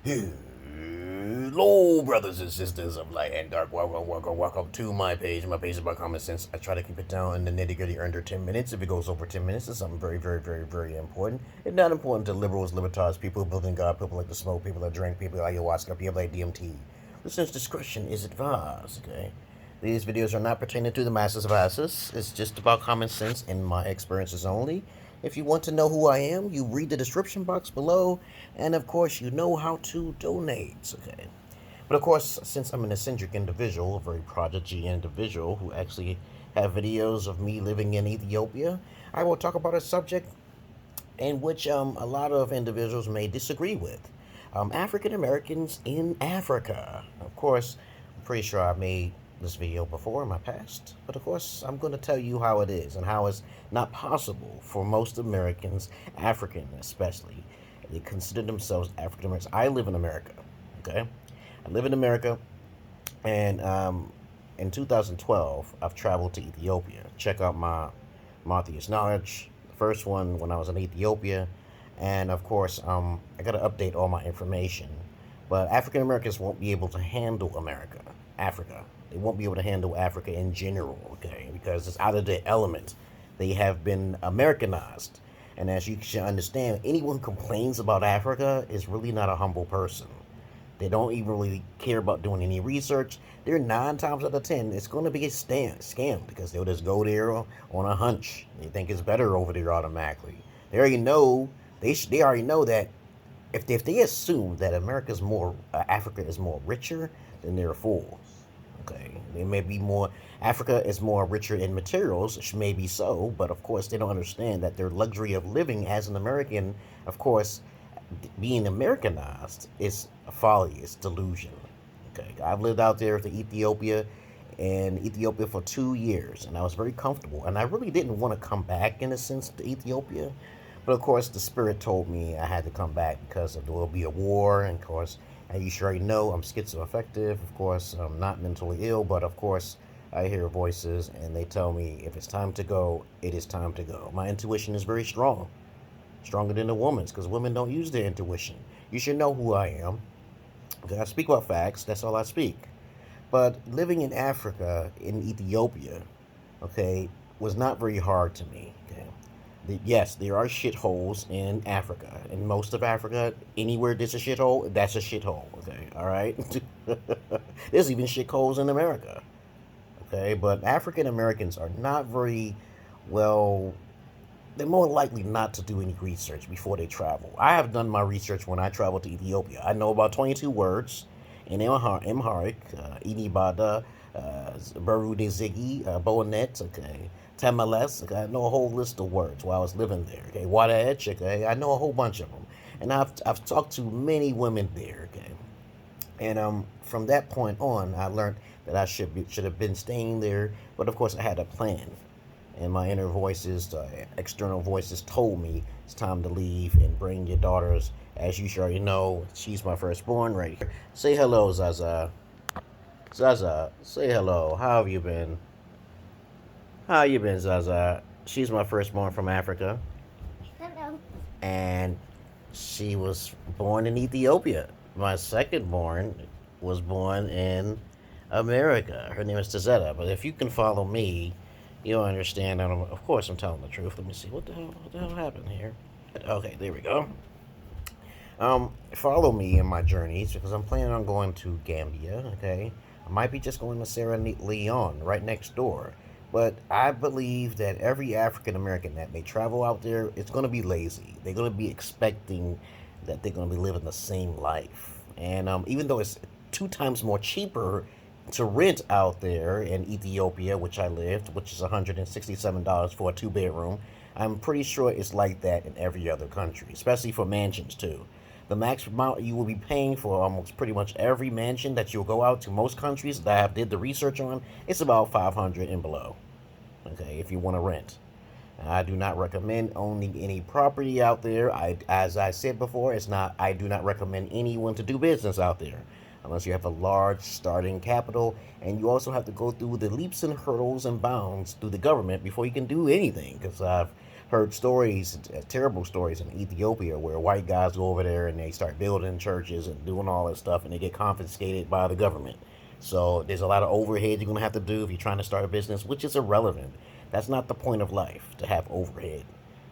Hello, brothers and sisters of light and dark. Welcome to my page. My page is about common sense. I try to keep it down in the nitty-gritty under 10 minutes. If it goes over 10 minutes, it's something very important. It's not important to liberals, libertards, people who believe in God, people like to smoke, people that drink, people like ayahuasca, people like DMT. Listeners' discretion is advised, okay? These videos are not pertaining to the masses of asses. It's just about common sense and my experiences only. If you want to know who I am, you read the description box below, and of course, you know how to donate, okay? But of course, since I'm an eccentric individual, a very prodigy individual who actually have videos of me living in Ethiopia, I will talk about a subject in which a lot of individuals may disagree with. African Americans in Africa. Of course, I'm pretty sure I made this video before in my past, but of course I'm going to tell you how it is and how it's not possible for most Americans, African especially. They consider themselves African Americans. I live in America, okay? I live in America, and in 2012 I've traveled to Ethiopia. Check out my Marthius Knowledge, the first one when I was in Ethiopia, and of course I got to update all my information. But African Americans won't be able to handle Africa. They won't be able to handle Africa in general, okay? Because it's out of their element. They have been Americanized. And as you should understand, anyone who complains about Africa is really not a humble person. They don't even really care about doing any research. They're 9 times out of 10, it's going to be a scam because they'll just go there on a hunch. They think it's better over there automatically. They already know, they already know that if they assume that Africa is more richer, then they're a fool. Okay, they may be more, Africa is more richer in materials, which may be so, but of course they don't understand that their luxury of living as an American, of course, being Americanized is a folly, it's delusion. Okay, I've lived out there in Ethiopia for 2 years, and I was very comfortable, and I really didn't want to come back in a sense to Ethiopia, but of course the spirit told me I had to come back because there will be a war, and of course, and you should already know I'm schizoaffective. Of course, I'm not mentally ill, but of course, I hear voices and they tell me if it's time to go, it is time to go. My intuition is very strong, stronger than a woman's, because women don't use their intuition. You should know who I am. Okay, I speak about facts, that's all I speak. But living in Africa, in Ethiopia, okay, was not very hard to me, okay? Yes, there are shitholes in Africa. In most of Africa, anywhere there's a shithole, that's a shithole, okay, all right? There's even shitholes in America, okay? But African Americans are not very well, they're more likely not to do any research before they travel. I have done my research when I traveled to Ethiopia. I know about 22 words in Amharic, Inibada, Barude Ziggy, Boanet, okay? Tamales, okay, I know a whole list of words while I was living there, okay? Wadaech, okay, I know a whole bunch of them. And I've talked to many women there, okay? And from that point on, I learned that I should have been staying there, but of course I had a plan. And my inner voices, external voices told me it's time to leave and bring your daughters. As you already know, she's my firstborn right here. Say hello, Zaza. Zaza, say hello. How have you been? How you been, Zaza? She's my firstborn from Africa. Hello. And she was born in Ethiopia. My secondborn was born in America. Her name is Tazetta. But if you can follow me, you'll understand. And of course, I'm telling the truth. Let me see. What the hell happened here? Okay, there we go. Follow me in my journeys because I'm planning on going to Gambia, okay? I might be just going to Sierra Leone, right next door. But I believe that every African American that may travel out there is going to be lazy. They're going to be expecting that they're going to be living the same life. And even though it's 2 times more cheaper to rent out there in Ethiopia, which I lived, which is $167 for a 2-bedroom, I'm pretty sure it's like that in every other country, especially for mansions too. The max amount you will be paying for almost pretty much every mansion that you'll go out to most countries that I have did the research on, it's about $500 and below, okay, if you want to rent. I do not recommend owning any property out there. As I said before, I do not recommend anyone to do business out there unless you have a large starting capital, and you also have to go through the leaps and hurdles and bounds through the government before you can do anything, because I've heard stories, terrible stories in Ethiopia where white guys go over there and they start building churches and doing all that stuff and they get confiscated by the government. So there's a lot of overhead you're going to have to do if you're trying to start a business, which is irrelevant. That's not the point of life, to have overhead.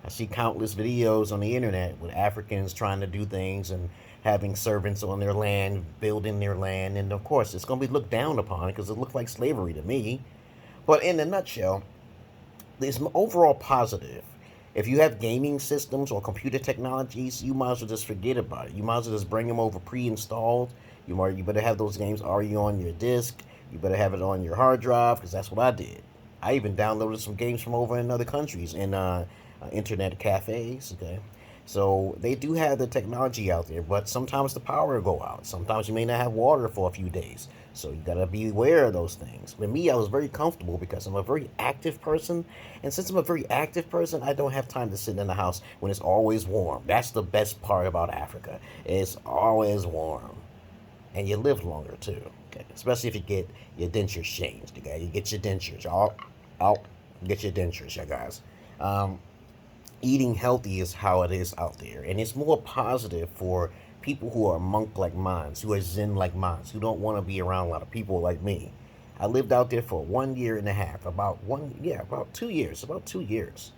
I see countless videos on the internet with Africans trying to do things and having servants on their land, building their land, and of course it's going to be looked down upon because it looks like slavery to me. But in a nutshell, it's overall positive. If you have gaming systems or computer technologies, you might as well just forget about it. You might as well just bring them over pre-installed. You better have those games already on your disk. You better have it on your hard drive, because that's what I did. I even downloaded some games from over in other countries in internet cafes. Okay, so they do have the technology out there, but sometimes the power will go out. Sometimes you may not have water for a few days. So you gotta be aware of those things. With me, I was very comfortable because I'm a very active person. And since I'm a very active person, I don't have time to sit in the house when it's always warm. That's the best part about Africa. It's always warm. And you live longer too. Okay? Especially if you get your dentures changed. Okay? You get your dentures. Get your dentures, you guys. Eating healthy is how it is out there. And it's more positive for people who are monk-like minds, who are zen-like minds, who don't want to be around a lot of people like me. I lived out there for 1 year and a half, about 2 years.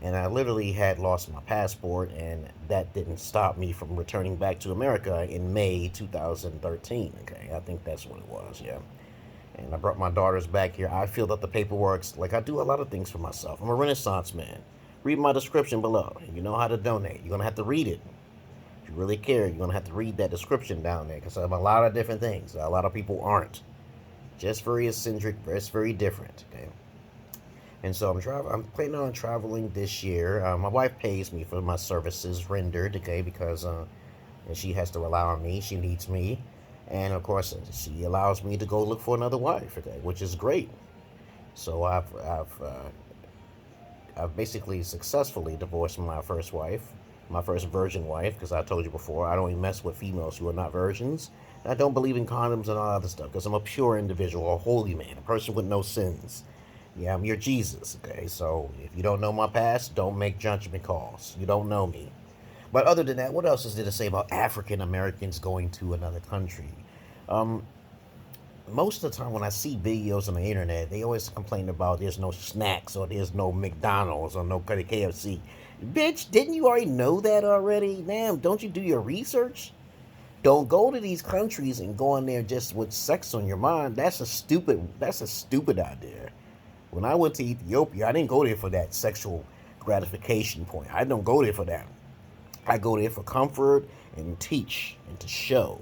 And I literally had lost my passport, and that didn't stop me from returning back to America in May 2013. Okay, I think that's what it was, yeah. And I brought my daughters back here. I filled out the paperwork, like I do a lot of things for myself. I'm a Renaissance man. Read my description below. You know how to donate. You're going to have to read it. If you really care, you're going to have to read that description down there, because I have a lot of different things. A lot of people aren't. Just very eccentric, just very different, okay? And so I'm planning on traveling this year. My wife pays me for my services rendered, okay, because she has to rely on me. She needs me. And, of course, she allows me to go look for another wife, okay, which is great. So I've basically successfully divorced my first wife. My first virgin wife, because I told you before, I don't even mess with females who are not virgins. I don't believe in condoms and all other stuff, because I'm a pure individual, a holy man, a person with no sins. Yeah, I'm your Jesus, okay? So if you don't know my past, don't make judgment calls. You don't know me. But other than that, what else is there to say about African Americans going to another country? Most of the time when I see videos on the internet, they always complain about there's no snacks, or there's no McDonald's, or no KFC. Bitch, didn't you already know that already? Damn, don't you do your research? Don't go to these countries and go in there just with sex on your mind. That's a stupid idea. When I went to Ethiopia, I didn't go there for that sexual gratification point. I don't go there for that. I go there for comfort and teach and to show.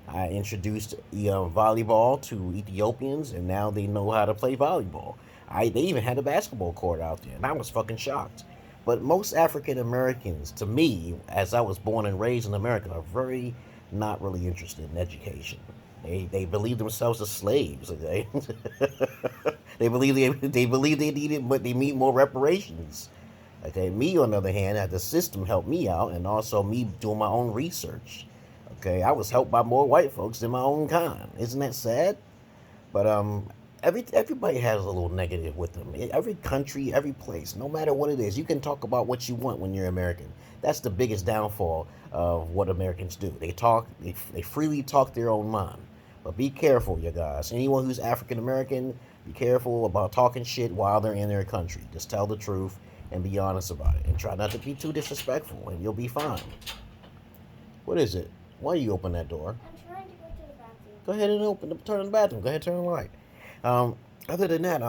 I introduced volleyball to Ethiopians, and now they know how to play volleyball. They even had a basketball court out there, and I was fucking shocked. But most African Americans, to me, as I was born and raised in America, are very not really interested in education. They believe themselves as slaves. Okay? they believe they need it, but they need more reparations. Okay, me on the other hand, the system helped me out, and also me doing my own research. Okay, I was helped by more white folks than my own kind. Isn't that sad? But everybody has a little negative with them. Every country, every place, no matter what it is, you can talk about what you want when you're American. That's the biggest downfall of what Americans do. They freely talk their own mind. But be careful, you guys. Anyone who's African American, be careful about talking shit while they're in their country. Just tell the truth and be honest about it. And try not to be too disrespectful, and you'll be fine. What is it? Why you open that door? I'm trying to go to the bathroom. Go ahead and turn the bathroom. Go ahead and turn the light. Other than that,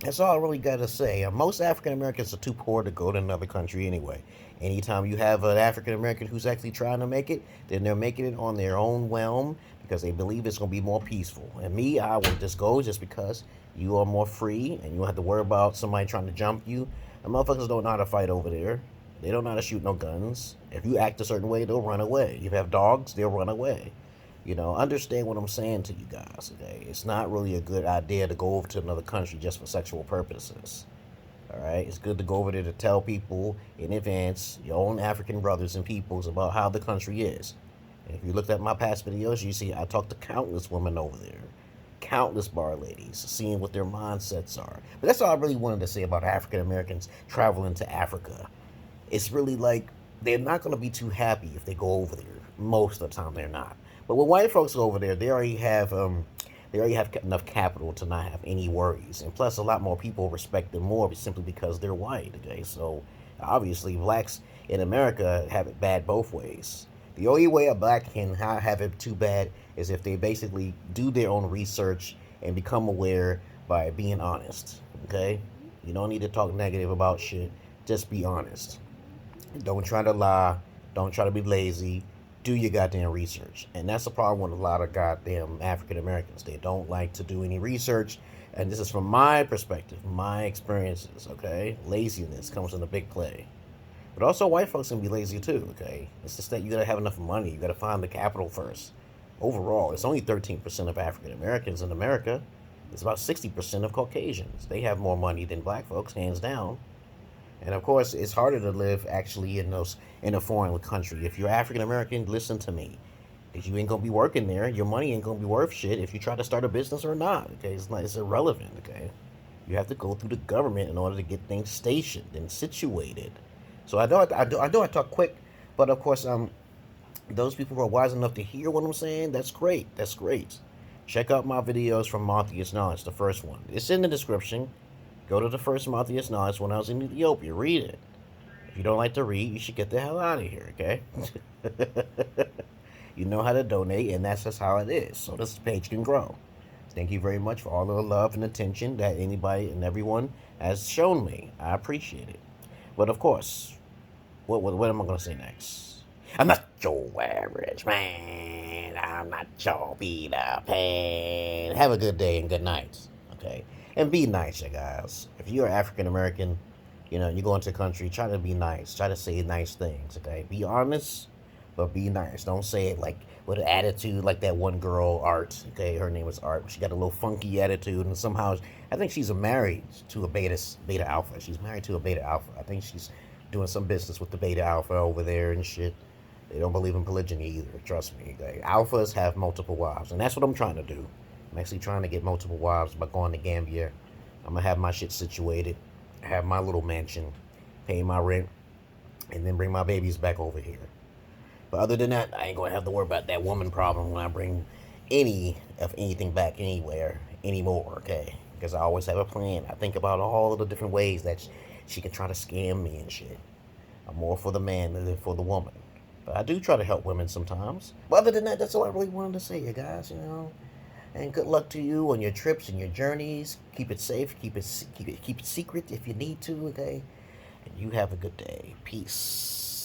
that's all I really got to say. Most African Americans are too poor to go to another country anyway. Anytime you have an African American who's actually trying to make it, then they're making it on their own realm because they believe it's going to be more peaceful. And me, I will just go just because you are more free and you don't have to worry about somebody trying to jump you. And motherfuckers don't know how to fight over there. They don't know how to shoot no guns. If you act a certain way, they'll run away. If you have dogs, they'll run away. You know, understand what I'm saying to you guys, okay? It's not really a good idea to go over to another country just for sexual purposes. All right? It's good to go over there to tell people in advance, your own African brothers and peoples, about how the country is. And if you looked at my past videos, you see I talked to countless women over there. countless bar ladies, seeing what their mindsets are. But that's all I really wanted to say about African Americans traveling to Africa. It's really like they're not going to be too happy if they go over there. Most of the time, they're not. But when white folks go over there, they already have enough capital to not have any worries, and plus, a lot more people respect them more simply because they're white. Okay, so obviously, blacks in America have it bad both ways. The only way a black can have it too bad is if they basically do their own research and become aware by being honest. Okay, you don't need to talk negative about shit. Just be honest. Don't try to lie. Don't try to be lazy. Do your goddamn research. And that's the problem with a lot of goddamn African Americans. They don't like to do any research. And this is from my perspective, my experiences, okay? Laziness comes into big play. But also white folks can be lazy too, okay? It's just that you gotta have enough money. You gotta find the capital first. Overall, it's only 13% of African Americans in America. It's about 60% of Caucasians. They have more money than black folks, hands down. And of course, it's harder to live actually in a foreign country. If you're African American, listen to me, because you ain't gonna be working there. Your money ain't gonna be worth shit if you try to start a business or not. Okay, it's irrelevant. Okay, you have to go through the government in order to get things stationed and situated. So I know I talk quick, but of course, those people who are wise enough to hear what I'm saying, that's great. That's great. Check out my videos from Matthias Knowledge, the first one. It's in the description. Go to the first Matthias Knowledge when I was in Ethiopia. Read it. If you don't like to read, you should get the hell out of here, okay? You know how to donate, and that's just how it is. So this page can grow. Thank you very much for all of the love and attention that anybody and everyone has shown me. I appreciate it. But of course, what am I going to say next? I'm not your average man. I'm not your Peter Pan. Have a good day and good night, okay? And be nice, you guys. If you're African American, you go into a country, try to be nice. Try to say nice things, okay? Be honest, but be nice. Don't say it like with an attitude like that one girl, Art. Okay, her name was Art. She got a little funky attitude, and somehow I think she's married to a beta alpha. She's married to a beta alpha. I think she's doing some business with the beta alpha over there and shit. They don't believe in polygyny either. Trust me. Okay? Alphas have multiple wives, and that's what I'm trying to do. I'm actually trying to get multiple wives by going to Gambia. I'm going to have my shit situated, have my little mansion, pay my rent, and then bring my babies back over here. But other than that, I ain't going to have to worry about that woman problem when I bring anything back anywhere anymore, okay? Because I always have a plan. I think about all of the different ways that she can try to scam me and shit. I'm more for the man than for the woman. But I do try to help women sometimes. But other than that, that's all I really wanted to say, you guys, And good luck to you on your trips and your journeys. Keep it safe. Keep it secret if you need to, okay? And you have a good day. Peace.